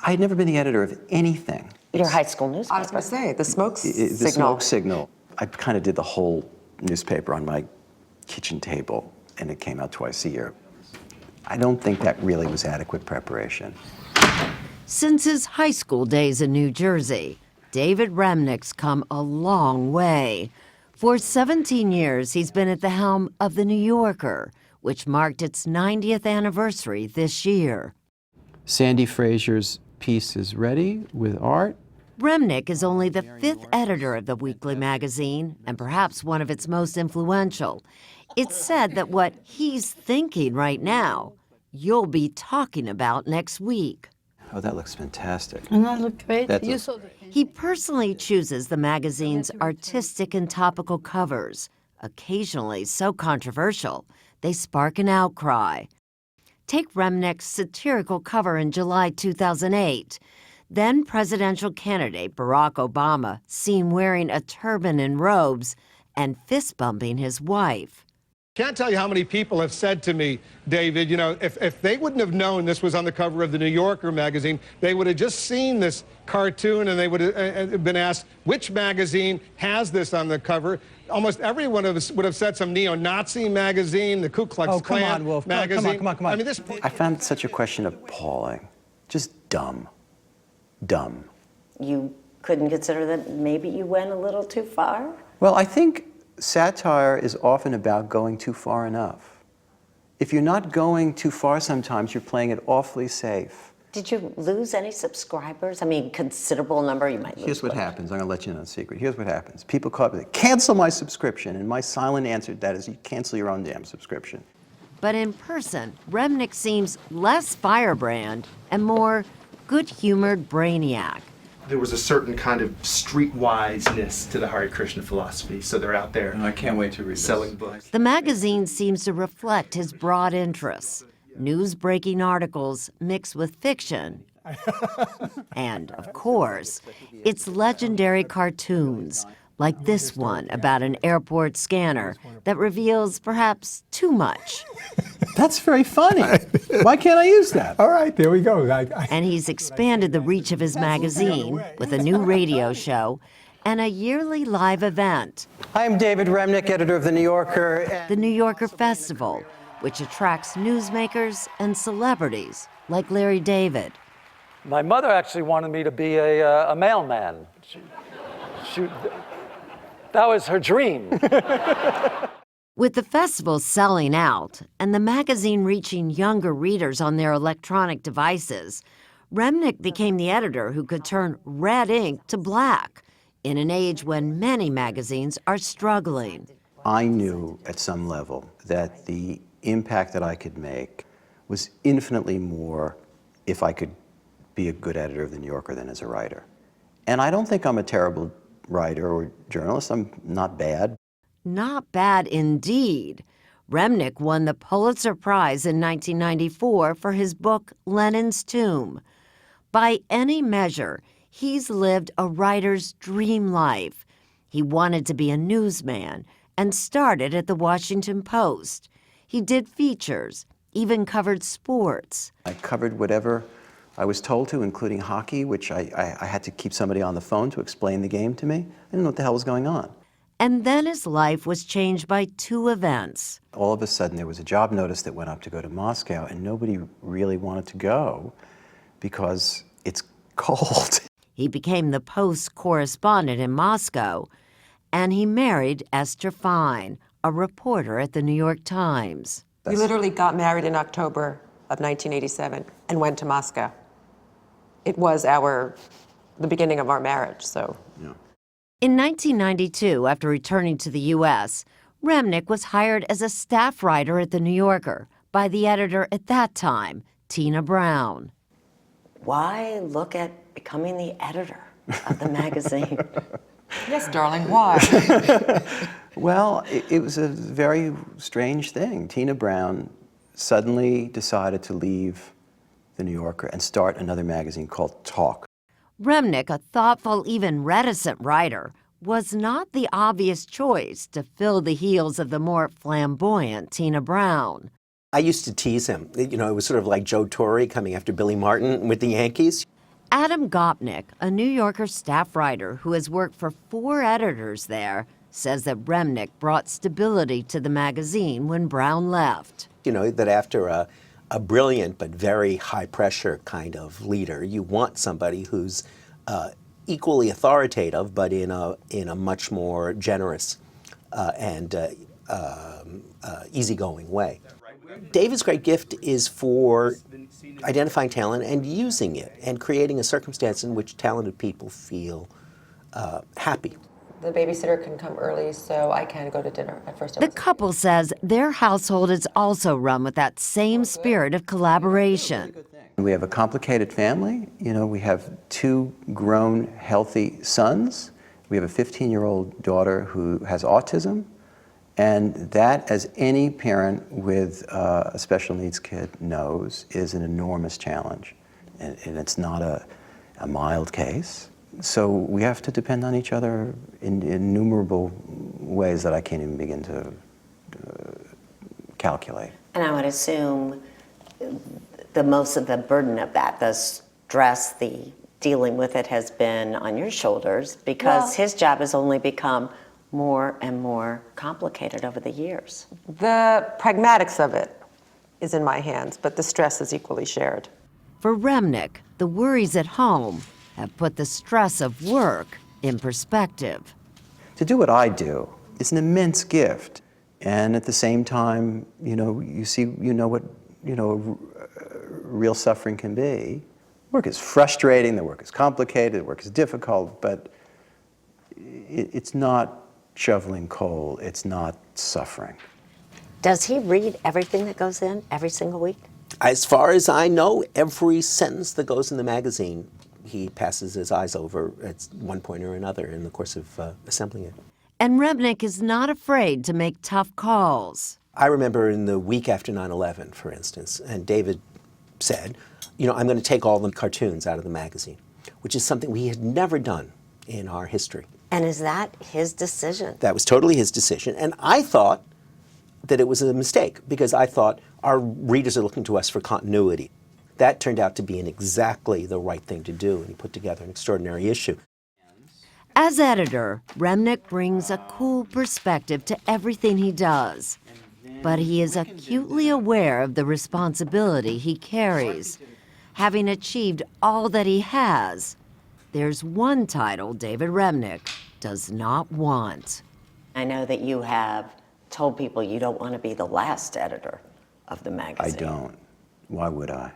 I'd never been the editor of anything. Your high school newspaper. I was going to say, the smoke signal. The smoke signal. I kind of did the whole newspaper on my kitchen table, and it came out twice a year. I don't think that really was adequate preparation. Since his high school days in New Jersey, David Remnick's come a long way. For 17 years, he's been at the helm of The New Yorker, which marked its 90th anniversary this year. Sandy Frazier's piece is ready with art. Remnick is only the 5th editor of the weekly magazine, and perhaps one of its most influential. It's said that what he's thinking right now, you'll be talking about next week. Oh, that looks fantastic. And that looked great. He personally chooses the magazine's artistic and topical covers, occasionally so controversial, they spark an outcry. Take Remnick's satirical cover in July 2008. Then presidential candidate Barack Obama seen wearing a turban and robes and fist-bumping his wife. Can't tell you how many people have said to me, David, you know, if they wouldn't have known this was on the cover of the New Yorker magazine, they would have just seen this cartoon and they would have been asked, which magazine has this on the cover? Almost everyone would have said some neo-Nazi magazine, the Ku Klux Klan come on, Wolf. magazine. Come on. I mean, I found such a question appalling. Just dumb. Dumb. You couldn't consider that maybe you went a little too far? Well, I think satire is often about going too far enough. If you're not going too far sometimes, you're playing it awfully safe. Did you lose any subscribers? I mean, considerable number you might lose. Here's what happens. I'm going to let you in on a secret. Here's what happens. People call up and say, cancel my subscription. And my silent answer to that is, you cancel your own damn subscription. But in person, Remnick seems less firebrand and more good-humored brainiac. There was a certain kind of streetwiseness to the Hare Krishna philosophy, so they're out there. I can't wait to read selling books. The magazine seems to reflect his broad interests. News-breaking articles mixed with fiction. And, of course, its legendary cartoons, like this one about an airport scanner that reveals perhaps too much. That's very funny. Why can't I use that? All right, there we go. And he's expanded the reach of his magazine with a new radio show and a yearly live event. I'm David Remnick, editor of The New Yorker. The New Yorker Festival, which attracts newsmakers and celebrities like Larry David. My mother actually wanted me to be a mailman. That was her dream. With the festival selling out and the magazine reaching younger readers on their electronic devices, Remnick became the editor who could turn red ink to black in an age when many magazines are struggling. I knew at some level that the impact that I could make was infinitely more if I could be a good editor of The New Yorker than as a writer. And I don't think I'm a terrible writer or journalist. I'm not bad. Not bad indeed. Remnick won the Pulitzer Prize in 1994 for his book Lenin's Tomb. By any measure, he's lived a writer's dream life. He wanted to be a newsman and started at the Washington Post. He did features, even covered sports. I covered whatever I was told to, including hockey, which I had to keep somebody on the phone to explain the game to me. I didn't know what the hell was going on. And then his life was changed by two events. All of a sudden, there was a job notice that went up to go to Moscow, and nobody really wanted to go because it's cold. He became the Post's correspondent in Moscow, and he married Esther Fine, a reporter at the New York Times. We literally got married in October of 1987 and went to Moscow. It was the beginning of our marriage, so. Yeah. In 1992, after returning to the U.S., Remnick was hired as a staff writer at The New Yorker by the editor at that time, Tina Brown. Why look at becoming the editor of the magazine? Yes, darling, why? Well, it was a very strange thing. Tina Brown suddenly decided to leave The New Yorker and start another magazine called Talk. Remnick, a thoughtful, even reticent writer, was not the obvious choice to fill the heels of the more flamboyant Tina Brown. I used to tease him. You know, it was sort of like Joe Torre coming after Billy Martin with the Yankees. Adam Gopnik, a New Yorker staff writer who has worked for 4 editors there, says that Remnick brought stability to the magazine when Brown left. You know, that after a brilliant but very high-pressure kind of leader, you want somebody who's equally authoritative, but in a much more generous and easygoing way. David's great gift is for identifying talent and using it and creating a circumstance in which talented people feel happy. The babysitter can come early, so I can go to dinner. At first, The couple says their household is also run with that same spirit of collaboration. We have a complicated family. You know, we have 2 grown, healthy sons. We have a 15-year-old daughter who has autism. And that, as any parent with a special needs kid knows, is an enormous challenge. And it's not a mild case. So we have to depend on each other in innumerable ways that I can't even begin to calculate. And I would assume the most of the burden of that, the stress, the dealing with it has been on your shoulders because his job has only become more and more complicated over the years. The pragmatics of it is in my hands, but the stress is equally shared. For Remnick, the worries at home have put the stress of work in perspective. To do what I do is an immense gift. And at the same time, you know, you know what, real suffering can be. Work is frustrating, the work is complicated, the work is difficult, but it's not shoveling coal, it's not suffering. Does he read everything that goes in every single week? As far as I know, every sentence that goes in the magazine, he passes his eyes over at one point or another in the course of assembling it. And Remnick is not afraid to make tough calls. I remember in the week after 9/11, for instance, and David said, you know, I'm going to take all the cartoons out of the magazine, which is something we had never done in our history. And is that his decision? That was totally his decision. And I thought that it was a mistake because I thought our readers are looking to us for continuity. That turned out to be exactly the right thing to do, and he put together an extraordinary issue. As editor, Remnick brings a cool perspective to everything he does. But he is acutely aware of the responsibility he carries. Having achieved all that he has, there's one title David Remnick does not want. I know that you have told people you don't want to be the last editor of the magazine. I don't. Why would I?